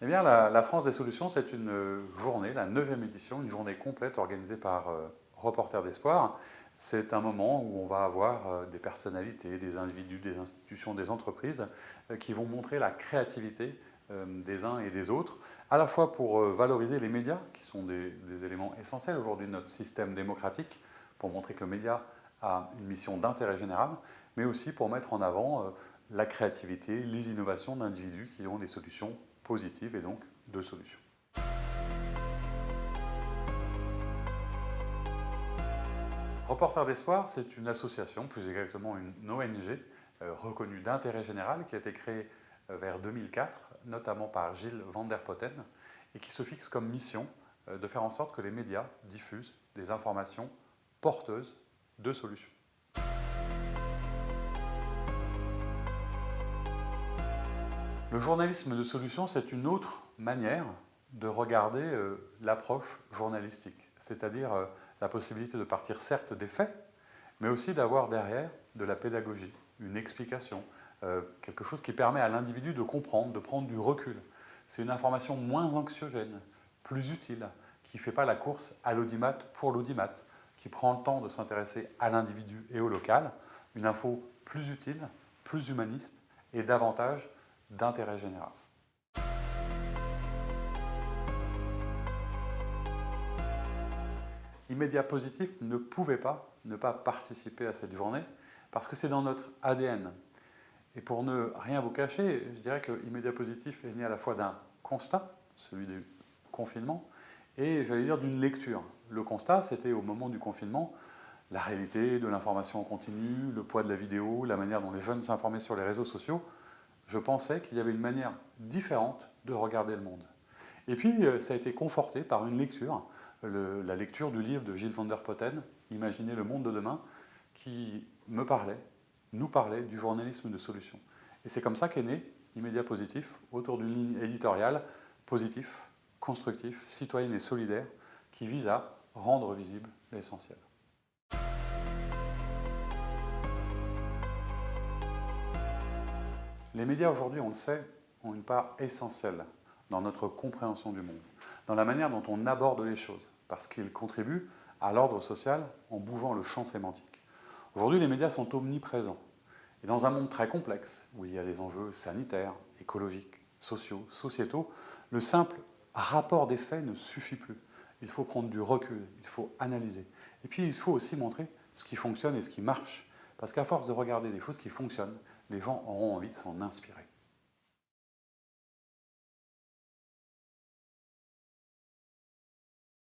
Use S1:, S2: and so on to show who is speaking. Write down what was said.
S1: Eh bien, la France des solutions, c'est une journée, la 9e édition, une journée complète organisée par Reporters d'Espoir. C'est un moment où on va avoir des personnalités, des individus, des institutions, des entreprises qui vont montrer la créativité des uns et des autres, à la fois pour valoriser les médias, qui sont des éléments essentiels aujourd'hui de notre système démocratique, pour montrer que le média a une mission d'intérêt général, mais aussi pour mettre en avant la créativité, les innovations d'individus qui ont des solutions positives et donc de solutions. Reporters d'Espoir, c'est une association, plus exactement une ONG, reconnue d'intérêt général, qui a été créée vers 2004, notamment par Gilles Van der Potten, et qui se fixe comme mission de faire en sorte que les médias diffusent des informations porteuses de solutions. Le journalisme de solution, c'est une autre manière de regarder l'approche journalistique, c'est-à-dire la possibilité de partir certes des faits, mais aussi d'avoir derrière de la pédagogie, une explication, quelque chose qui permet à l'individu de comprendre, de prendre du recul. C'est une information moins anxiogène, plus utile, qui ne fait pas la course à l'audimat pour l'audimat, qui prend le temps de s'intéresser à l'individu et au local, une info plus utile, plus humaniste et davantage d'intérêt général. Immédiat Positif ne pouvait pas ne pas participer à cette journée parce que c'est dans notre ADN. Et pour ne rien vous cacher, je dirais que Immédiat Positif est né à la fois d'un constat, celui du confinement, et j'allais dire d'une lecture. Le constat, c'était au moment du confinement, la réalité de l'information en continu, le poids de la vidéo, la manière dont les jeunes s'informaient sur les réseaux sociaux. Je pensais qu'il y avait une manière différente de regarder le monde. Et puis, ça a été conforté par une lecture, la lecture du livre de Gilles Van der Potten, Imaginez le monde de demain, qui me parlait, nous parlait du journalisme de solution. Et c'est comme ça qu'est né Immédiat Positif, autour d'une ligne éditoriale positif, constructif, citoyenne et solidaire, qui vise à rendre visible l'essentiel. Les médias aujourd'hui, on le sait, ont une part essentielle dans notre compréhension du monde, dans la manière dont on aborde les choses, parce qu'ils contribuent à l'ordre social en bougeant le champ sémantique. Aujourd'hui, les médias sont omniprésents. Et dans un monde très complexe, où il y a des enjeux sanitaires, écologiques, sociaux, sociétaux, le simple rapport des faits ne suffit plus. Il faut prendre du recul, il faut analyser. Et puis, il faut aussi montrer ce qui fonctionne et ce qui marche. Parce qu'à force de regarder des choses qui fonctionnent, les gens auront envie de s'en inspirer.